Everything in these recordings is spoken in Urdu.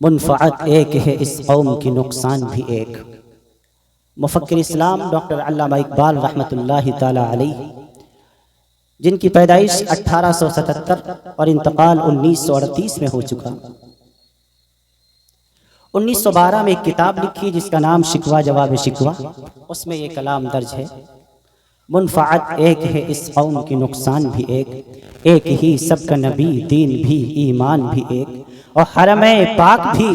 منفعت ایک ہے اس قوم کی نقصان بھی ایک۔ مفکر اسلام ڈاکٹر علامہ اقبال رحمۃ اللہ تعالی علیہ، جن کی پیدائش 1877 اور انتقال 1938 میں ہو چکا، 1912 میں ایک کتاب لکھی جس کا نام شکوہ جواب شکوہ۔ اس میں یہ کلام درج ہے: منفعت ایک ہے اس قوم کی نقصان بھی ایک ہی سب کا نبی، دین بھی، ایمان بھی ایک، اور حرم پاک بھی،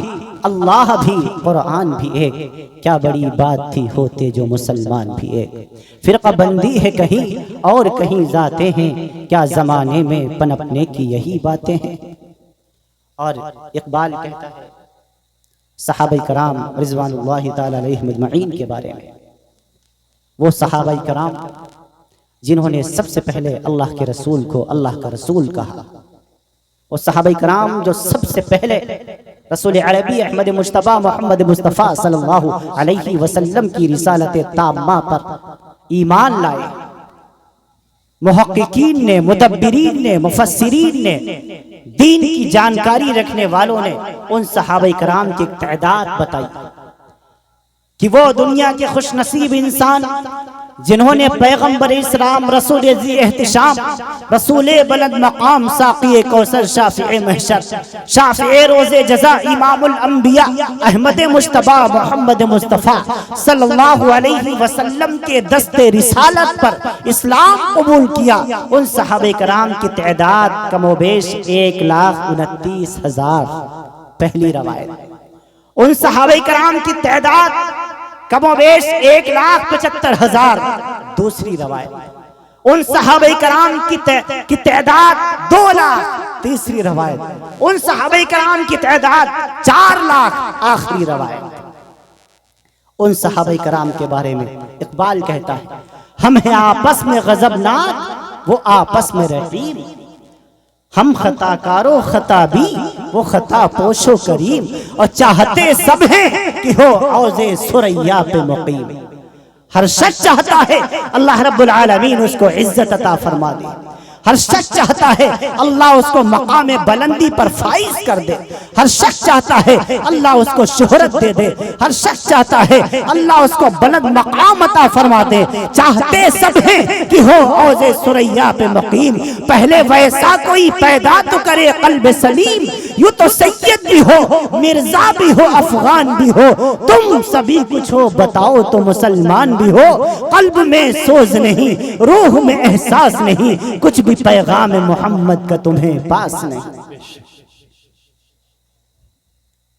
اللہ بھی، قرآن بھی ایک۔ کیا بڑی بات تھی ہوتے جو مسلمان بھی ایک۔ فرقہ بندی ہے کہیں اور کہیں ذاتیں ہیں، کیا زمانے میں پنپنے کی یہی باتیں ہیں۔ اور اقبال کہتا ہے صحابہ کرام رضوان اللہ تعالی علیہم اجمعین کے بارے میں، وہ صحابہ کرام جنہوں نے سب سے پہلے اللہ کے رسول کو اللہ کا رسول کہا، وہ صحابہ کرام جو سب سے پہلے رسول عربی احمد مجتبی محمد مصطفیٰ صلی اللہ علیہ وسلم کی رسالت تامہ پر ایمان لائے۔ محققین نے، مدبرین نے، مفسرین نے، دین کی جانکاری رکھنے والوں نے ان صحابہ کرام کی تعداد بتائی کہ وہ دنیا کے خوش نصیب انسان جنہوں نے پیغمبر اسلام، رسول ذی احتشام، رسول بلند مقام، ساقی کوثر، شافع محشر، شافع روز جزا، امام الانبیاء احمد مجتبی محمد مصطفیٰ صلی اللہ علیہ وسلم کے دست رسالت پر اسلام قبول کیا، ان صحابہ کرام کی تعداد کم و بیش 1,29,000۔ پہلی روایت، ان صحابہ کرام کی تعداد کم و بیش 1,75,000۔ دوسری روایت، ان صحابہ کرام کی تعداد 2 لاکھ۔ تیسری روایت، ان صحابہ کرام کی تعداد 4 لاکھ۔ آخری روایت، ان صحابہ کرام کے بارے میں اقبال کہتا ہے: ہم ہیں آپس میں غضبناک، وہ آپس میں رحیم، ہم خطا کارو خطا بھی، وہ خطا پوشو کریم، اور چاہتے سب ہیں کہ ہو عوض ثریا پہ مقیم۔ ہر شخص چاہتا ہے اللہ رب العالمین اس کو عزت عطا فرما دے، ہر شخص چاہتا ہے اللہ اس کو مقام بلندی پر فائز کر دے، ہر شخص چاہتا ہے اللہ اس کو شہرت دے دے، ہر شخص چاہتا ہے اللہ اس کو بلند مقام عطا فرما دے۔ چاہتے سب ہیں کہ ہو عوض ثریا پہ مقیم، پہلے ویسا کوئی پیدا تو کرے قلب سلیم، یوں تو سید بھی ہو، مرزا بھی ہو، افغان بھی ہو، تم سبھی کچھ ہو بتاؤ تو مسلمان بھی ہو۔ قلب میں سوز نہیں، روح میں احساس نہیں، کچھ بھی پیغام محمد کا تمہیں پاس نہیں۔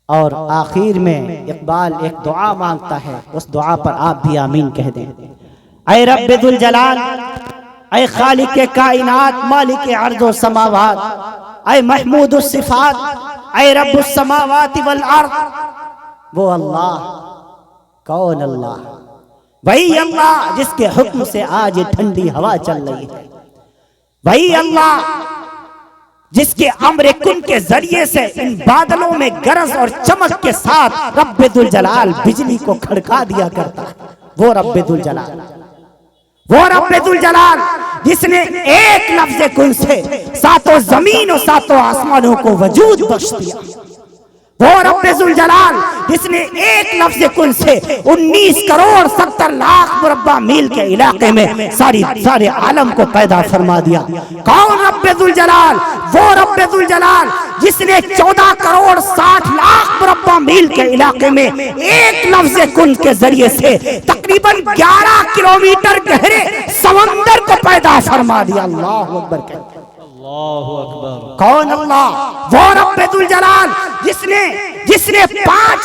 اور آخر میں اقبال ایک دعا مانگتا ہے، اس دعا پر آپ بھی آمین کہہ دیں: اے رب ذوالجلال، اے خالق کائنات، مالک ارض و سماوات، اے محمود الصفات، اے رب السماوات والارض، وہ اللہ، کون اللہ؟ وہی اللہ جس کے حکم سے آج ٹھنڈی ہوا چل رہی ہے، وہی اللہ جس کے امر کن کے ذریعے سے ان بادلوں میں گرج اور چمک کے ساتھ رب ذوالجلال بجلی کو کھڑکا دیا کرتا ہے۔ وہ رب ذوالجلال، وہ رب ذوالجلال جس نے ایک لفظ کن سے 7 زمین و 7 آسمانوں کو وجود بخش دیا۔ وہ رب ذوالجلال جس نے ایک لفظ کن سے 19 کروڑ 70 لاکھ مربع میل کے علاقے میں سارے عالم کو پیدا فرما دیا۔ کون رب ذوالجلال؟ وہ رب ذوالجلال جس نے 14 کروڑ 60 لاکھ مربع میل کے علاقے میں ایک لفظ کن کے ذریعے سے تقریباً 11 کلومیٹر گہرے سمندر کو پیدا فرما دیا۔ اللہ اکبر کہتے ہیں۔ اللہ اکبر۔ کون اللہ؟ وہ رب ذوالجلال جس نے 5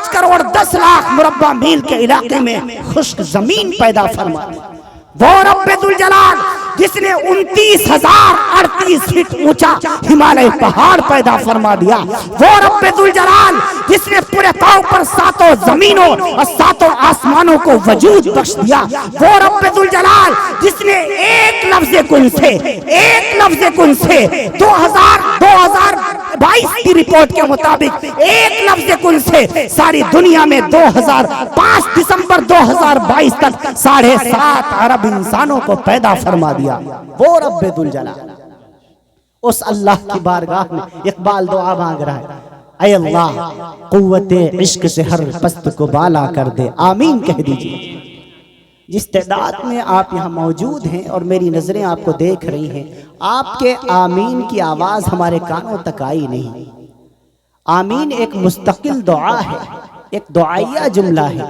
کروڑ 10 لاکھ مربع میل کے علاقے میں خشک زمین پیدا فرما دی۔ وہ رب ذوالجلال جس نے 29,038 فٹ اونچا ہمالیہ پہاڑ پیدا فرما دیا۔ وہ رب ذوالجلال جس نے پورے طور پر 7 زمینوں اور 7 آسمانوں کو وجود بخش دیا۔ وہ رب ذوالجلال جس نے ایک لفظ کن سے 2022 کی رپورٹ کے مطابق ایک لفظ کن سے ساری دنیا میں 5 دسمبر 2022 تک 7.5 ارب انسانوں کو پیدا فرما دیا۔ وہ رب ذوالجلال، اس اللہ کی بارگاہ میں اقبال دعا مانگ رہا ہے: اے اللہ قوت عشق سے ہر پست کو بالا کر دے، آمین کہہ دیجئے۔ جس تعداد میں آپ یہاں موجود ہیں اور میری نظریں آپ کو دیکھ رہی ہیں، آپ کے آمین کی آواز ہمارے کانوں تک آئی نہیں۔ آمین ایک مستقل دعا ہے، ایک دعائیہ جملہ ہے۔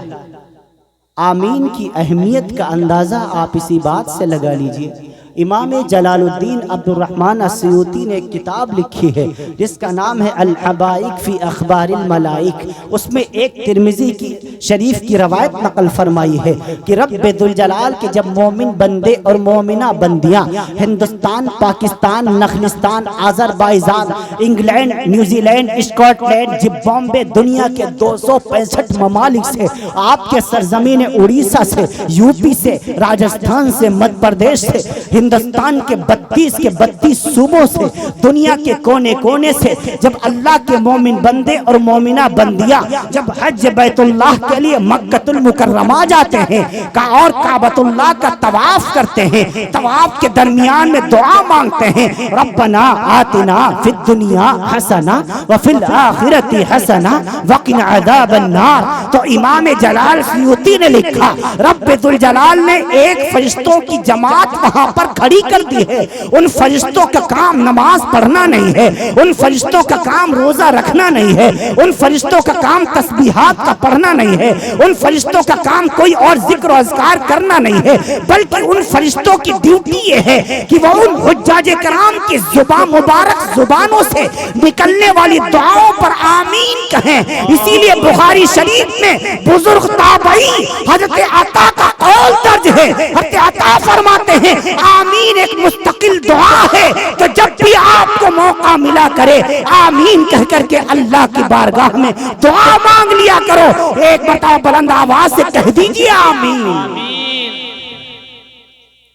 آمین کی اہمیت کا اندازہ آپ اسی بات سے لگا لیجئے۔ امام جلال الدین عبد الرحمن السیوطی نے ایک کتاب لکھی ہے جس کا نام ہے الحبائق فی اخبار الملائک۔ اس میں ایک ترمذی کی شریف کی روایت نقل فرمائی ہے کہ رب ذوالجلال کے جب مومن بندے اور مومنہ بندیاں ہندوستان، پاکستان، نخلستان، Azerbaijan, England, New Zealand, Scotland, Zimbabwe, دنیا کے 265 ممالک سے، آپ کے سرزمین اڑیسہ سے، یو پی سے، راجستھان سے، مدھیہ پردیش سے، ہندوستان کے 32 صوبوں سے، دنیا کے کونے کونے سے جب اللہ کے مومن بندے اور مومنہ بندیاں جب حج بیت اللہ کے لیے مکہ المکرمہ جاتے ہیں اور کعبۃ اللہ کا طواف کرتے ہیں، طواف کے درمیان میں دعا مانگتے ہیں، ربنا آتنا فی الدنیا حسنہ وفی الآخرۃ حسنہ وقنا عذاب النار۔ تو امام جلال سیوطی نے لکھا رب ذوالجلال نے ایک فرشتوں کی جماعت وہاں پر کھڑی کر دی ہے۔ ان فرشتوں کا کام نماز پڑھنا نہیں ہے، ان فرشتوں کا کام روزہ رکھنا نہیں ہے، ان فرشتوں کا کام تسبیحات کا پڑھنا نہیں ہے، ان فرشتوں کا کام کوئی اور ذکر و اذکار کرنا نہیں ہے، بلکہ ان فرشتوں کی ڈیوٹی یہ ہے کہ وہ ان حجاج کرام کی زبان مبارک زبانوں سے نکلنے والی دعاؤں پر آمین کہیں۔ اسی لیے بخاری شریف میں بزرگ تابعی حضرت عطا کا قول درج ہے، حضرت عطا فرماتے ہیں آمین ایک مستقل دعا ہے تو جب بھی آپ کو موقع ملا کرے آمین کہہ کر کے اللہ کی بارگاہ میں دعا مانگ لیا کرو۔ ایک بتا بلند آواز سے کہہ دیجئے آمین۔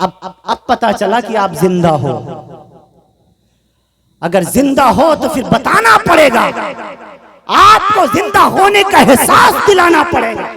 اب پتا چلا کہ آپ زندہ ہو۔ اگر زندہ ہو تو پھر بتانا پڑے گا، آپ کو زندہ ہونے کا احساس دلانا پڑے گا۔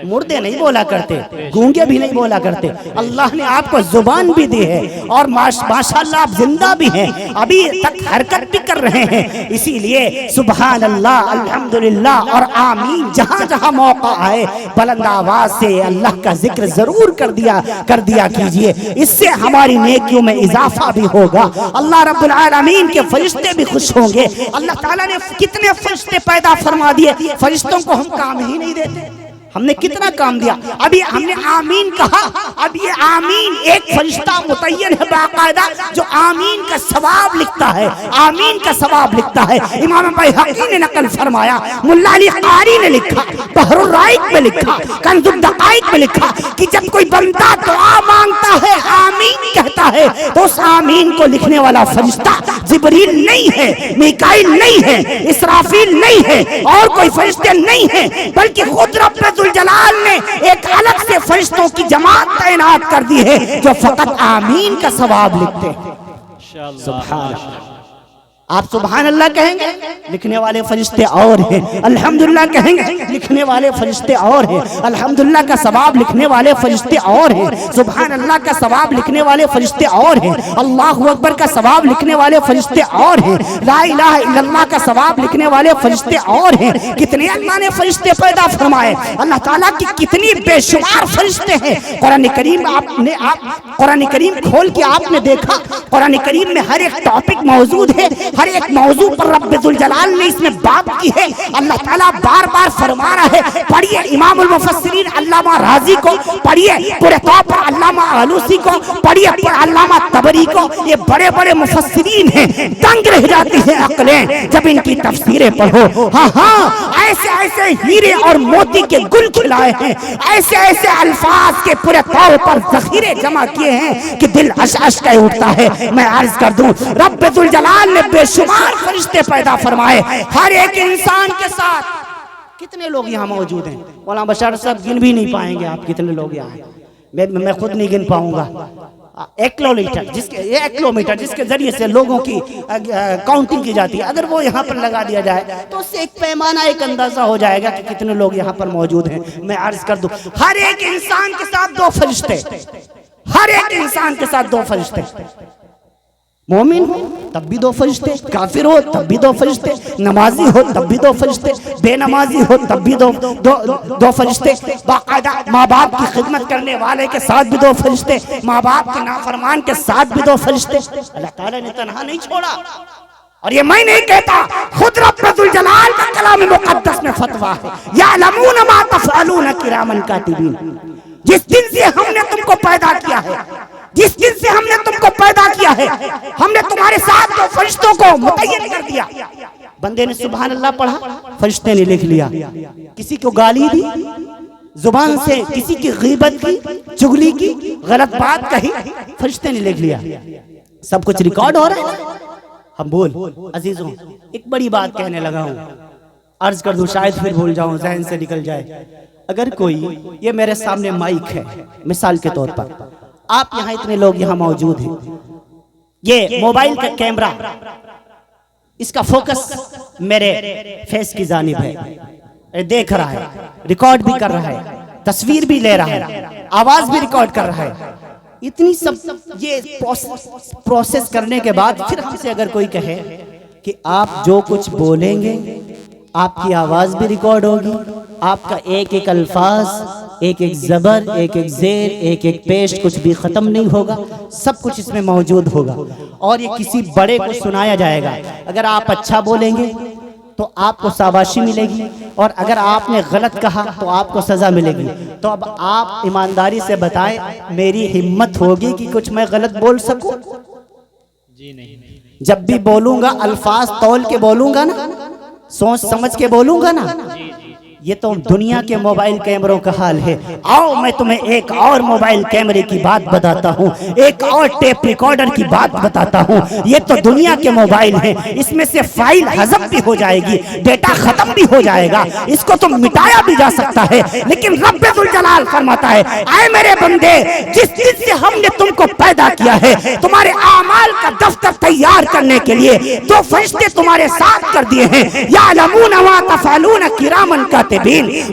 مردے نہیں بولا کرتے، گونگے بھی نہیں بولا کرتے، اللہ نے آپ کو زبان بھی دی ہے اور ماشاءاللہ آپ زندہ بھی ہیں، ابھی تک حرکت بھی کر رہے ہیں۔ اسی لیے سبحان اللہ، الحمدللہ اور آمین جہاں جہاں موقع آئے بلند آواز سے اللہ کا ذکر ضرور کر دیا کیجئے، اس سے ہماری نیکیوں میں اضافہ بھی ہوگا، اللہ رب العالمین کے فرشتے بھی خوش ہوں گے۔ اللہ تعالیٰ نے کتنے فرشتے پیدا فرما دیے، فرشتوں کو ہم کام ہی نہیں دیتے، ہم نے کتنا کام دیا۔ ابھی ہم نے آمین کہا، اب یہ آمین ایک فرشتہ متعین ہے باقاعدہ جو آمین کا ثواب لکھتا ہے، آمین کا ثواب لکھتا ہے۔ امام بیہقی نے نقل فرمایا، ملا علی قاری نے لکھا، بحر الرائق میں لکھا، کنز الدقائق میں لکھا کہ جب کوئی بندہ دعا مانگتا ہے آمین کہتا ہے تو اس آمین کو لکھنے والا فرشتہ جبریل نہیں ہے، میکائیل نہیں ہے، اسرافیل نہیں ہے اور کوئی فرشتے نہیں ہیں، بلکہ خود رب ذوالجلال نے ایک الگ سے فرشتوں کی جماعت تعینات کر دی ہے جو فقط آمین کا ثواب لکھتے ہیں۔ سبحان اللہ، آپ سبحان اللہ کہیں گے لکھنے والے فرشتے اور ہیں، الحمدللہ کہیں گے لکھنے والے فرشتے اور ہیں، الحمدللہ کا ثواب لکھنے والے فرشتے اور ہیں، سبحان اللہ کا ثواب لکھنے والے فرشتے اور ہیں، اللہ اکبر کا ثواب لکھنے والے فرشتے اور ہیں، لا الہ الا اللہ کا ثواب لکھنے والے فرشتے اور ہیں۔ کتنے اللہ نے فرشتے پیدا فرمائے، اللہ تعالیٰ کی کتنی بے شمار فرشتے ہیں۔ قرآن کریم قرآن کریم کھول کے آپ نے دیکھا، قرآن کریم میں ہر ایک ٹاپک موجود ہے، ہر ایک موضوع پر رب ذوالجلال نے اس میں بات کی ہے۔ اللہ تعالیٰ بار بار فرما رہا ہے، پڑھیے امام المفسرین علامہ رازی کو، پڑھیے پورے طور پر علامہ آلوسی کو، پڑھیے علامہ طبری کو، یہ بڑے بڑے مفسرین ہیں، دنگ رہ جاتی ہیں عقلیں جب ان کی تفسیریں پڑھو۔ ہاں ایسے ایسے ہیرے اور موتی کے گل کھلائے ہیں، ایسے ایسے الفاظ کے پورے طور پر ذخیرے جمع کیے ہیں کہ دل اشعش کا اٹھتا ہے۔ میں عرض کر دوں رب ذوالجلال نے بے شمار فرشتے پیدا فرمائے ہر ایک انسان کے ساتھ۔ کتنے لوگ یہاں موجود ہیں مولانا بشار صاحب گن بھی نہیں پائیں گے آپ کتنے لوگ یہاں ہیں، میں خود نہیں گن پاؤں گا۔ 1 کلومیٹر جس کے ذریعے سے لوگوں کی کاؤنٹنگ کی جاتی ہے، اگر وہ یہاں پر لگا دیا جائے تو اس سے ایک پیمانہ ایک اندازہ ہو جائے گا کہ کتنے لوگ یہاں پر موجود ہیں۔ میں عرض کر دوں ہر ایک انسان کے ساتھ 2 فرشتے، ہر ایک انسان کے ساتھ 2 فرشتے۔ مومن ہو تب بھی دو فرشتے، کافر ہو تب بھی دو فرشتے، نمازی ہو تب بھی دو فرشتے، بے نمازی ہو تب بھی دو فرشتے، باقاعدہ ماں باپ کی خدمت کرنے والے کے ساتھ بھی دو فرشتے، ماں باپ کے نافرمان کے ساتھ بھی دو فرشتے۔ اللہ تعالیٰ نے تنہا نہیں چھوڑا، اور یہ میں نہیں کہتا، خود رب ذوالجلال کا کلام مقدس میں فتویٰ ہے، یعلمون ما تفعلون کراما کاتبین۔ جس دن سے ہم نے تم کو پیدا کیا ہے، جس دن سے ہم نے تم کو پیدا کیا ہے، ہم نے تمہارے ساتھ دو فرشتوں کو متعین کر دیا۔ بندے نے سبحان اللہ پڑھا، فرشتے نے لکھ لیا۔ کسی کو گالی دی، زبان سے کسی کی غیبت کی، چغلی کی، غلط بات کہی، فرشتے نے لکھ لیا۔ سب کچھ ریکارڈ ہو رہا ہے۔ ہم بول عزیزوں، ایک بڑی بات کہنے لگا ہوں، عرض کر دوں شاید پھر بھول جاؤں، ذہن سے نکل جائے۔ اگر کوئی، یہ میرے سامنے مائک ہے مثال کے طور پر، آپ یہاں اتنے لوگ یہاں موجود ہیں، یہ موبائل کا کیمرہ، اس کا فوکس میرے فیس کی جانب ہے، دیکھ رہا ہے، ریکارڈ بھی کر رہا ہے، تصویر بھی لے رہا ہے، آواز بھی ریکارڈ کر رہا ہے۔ اتنی سب یہ پروسیس کرنے کے بعد پھر ہم سے اگر کوئی کہے کہ آپ جو کچھ بولیں گے آپ کی آواز بھی ریکارڈ ہوگی، آپ کا ایک ایک الفاظ، ایک ایک زبر، ایک ایک زیر، ایک ایک پیش کچھ بھی ختم نہیں ہوگا، سب کچھ اس میں موجود ہوگا، اور یہ کسی بڑے کو سنایا جائے گا۔ اگر آپ اچھا بولیں گے تو آپ کو شاباشی ملے گی، اور اگر آپ نے غلط کہا تو آپ کو سزا ملے گی۔ تو اب آپ ایمانداری سے بتائیں، میری ہمت ہوگی کہ کچھ میں غلط بول سکوں؟ جی نہیں۔ جب بھی بولوں گا الفاظ تول کے بولوں گا نا، سوچ سمجھ کے بولوں گا نا۔ یہ تو دنیا کے موبائل کیمروں کا حال ہے۔ آؤ میں تمہیں ایک اور موبائل کیمرے کی بات بتاتا ہوں، ایک اور ٹیپ ریکارڈر کی بات بتاتا ہوں۔ یہ تو دنیا کے موبائل ہیں، اس میں سے فائل حذف بھی ہو جائے گی، ڈیٹا ختم بھی ہو جائے گا، اس کو تو مٹایا بھی جا سکتا ہے، لیکن رب ذوالجلال فرماتا ہے، اے میرے بندے، جس دن سے ہم نے تم کو پیدا کیا ہے، تمہارے اعمال کا دفتر تیار کرنے کے لیے دو فرشتے تمہارے ساتھ کر دیے ہیں، یعلمون ما تفعلون کراما کاتبین۔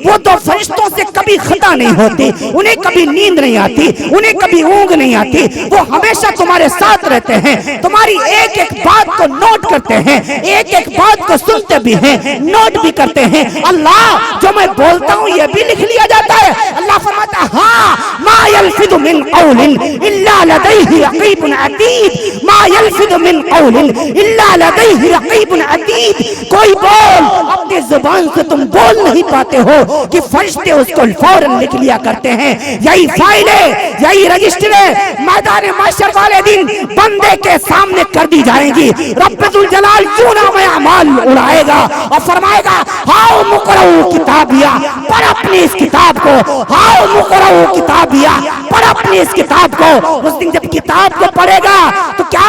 وہ دو فرشتوں سے کبھی خطا نہیں ہوتی، انہیں کبھی نیند نہیں آتی، انہیں کبھی اونگ نہیں آتی، وہ ہمیشہ تمہارے ساتھ رہتے ہیں، تمہاری ایک ایک بات کو نوٹ کرتے ہیں، ایک ایک بات کو سنتے بھی ہیں، نوٹ بھی کرتے ہیں۔ اللہ جو میں بولتا ہوں یہ بھی لکھ لیا جاتا ہے۔ اللہ فرماتا ہے، ہاں ما یلفظ من قول الا لدیہ رقیب عتید، ما یلفظ من قول الا لدیہ رقیب عتید۔ کوئی بول، اپنی زبان سے تم بول نہیں پاتے ہو کہ فرشتے اس کو فوراً لکھ لیا کرتے ہیں۔ یہی فائلیں، یہی رجسٹریں میدان محشر والے دن بندے کے سامنے کر دی جائیں گی۔ رب ذوالجلال کیوں نام اعمال اڑائے گا اور فرمائے گا، ہاؤ مقرؤ کتابیا، پڑھ اپنی اس کتاب کو، ہاؤ مقرؤ کتابیا، پڑھ اپنی اس کتاب کو۔ اس دن جب کتاب کو پڑھے گا تو کیا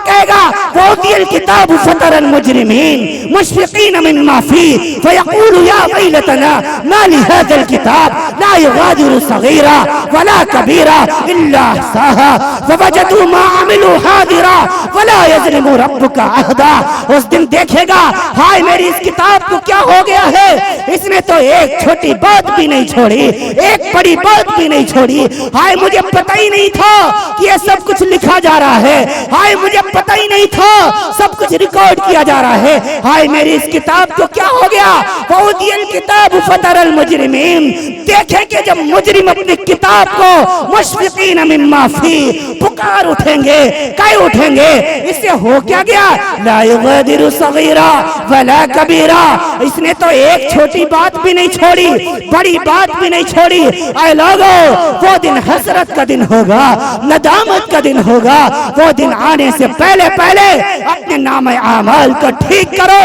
کہے گا؟ وَأُوتِيَ الْكِتَابُ فَتَرَى الْمُجْرِمِينَ مُشْفِقِينَ مِمَّا فِيهِ فَيَقُولُ يَا وَيْلَتَنَا مَا لِهَذَا الْكِتَابِ لَا يُغَادِرُ صَغِيرًا وَلَا كَبِيرًا إِلَّا أَحْصَاهَا وَوَجَدُوا مَا عَمِلُوا حَاضِرًا وَلَا يَظْلِمُ رَبُّكَ أَحَدًا۔ اس دن دیکھے گا، ہائے میری اس کتاب کو کیا ہو گیا ہے، اس نے تو ایک چھوٹی بات بھی نہیں چھوڑی، ایک بڑی بات بھی نہیں چھوڑی۔ ہائے مجھے پتہ ہی نہیں تھا کہ یہ سب کچھ لکھا جا رہا ہے، ہائے مجھے پتہ ہی نہیں تھا سب کچھ ریکارڈ کیا جا رہا ہے۔ ہائے میری اس کتاب کو کیا ہو گیا؟ وَأُوتِيَ الْكِتَابُ فَتَرَى الْمُجْرِمِينَ، دیکھیں کہ جب مجرم اپنی کتاب کو مشفقین مما فیہ پکار اٹھیں گے، کہہ اٹھیں گے، اس سے ہو کیا گیا؟ لا یغادر صغیرا ولا کبیرا، اس نے تو ایک چھوٹی بات بھی نہیں چھوڑی، بڑی بات بھی نہیں چھوڑی۔ اے لوگو، وہ دن حسرت کا دن ہوگا، ندامت کا دن ہوگا۔ وہ دن آنے سے پہلے اپنے نام اعمال کو ٹھیک کرو۔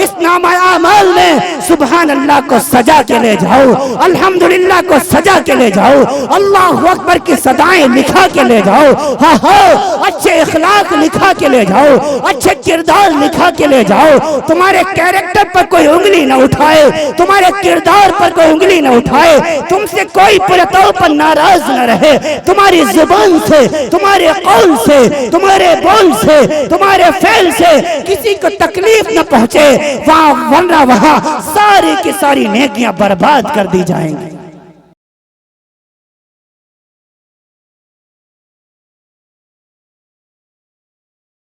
اس نام اعمال میں سبحان اللہ کو سجا کے لے جاؤ، الحمدللہ کو سجا کے لے جاؤ، اللہ اکبر کی صدائیں لکھا کے لے جاؤ، ہاں اچھے اخلاق لکھا کے لے جاؤ، اچھے کردار لکھا کے لے جاؤ۔ تمہارے کیریکٹر پر کوئی انگلی نہ اٹھائے، تمہارے کردار پر کوئی انگلی نہ اٹھائے، تم سے کوئی پرتو پر ناراض نہ رہے، تمہاری زبان سے، تمہارے قول سے، تمہارے بول سے، تمہارے فعل سے کسی کو تکلیف نہ پہنچے، ورنہ وہاں ساری کی ساری نیکیاں برباد کر دی جائیں گی۔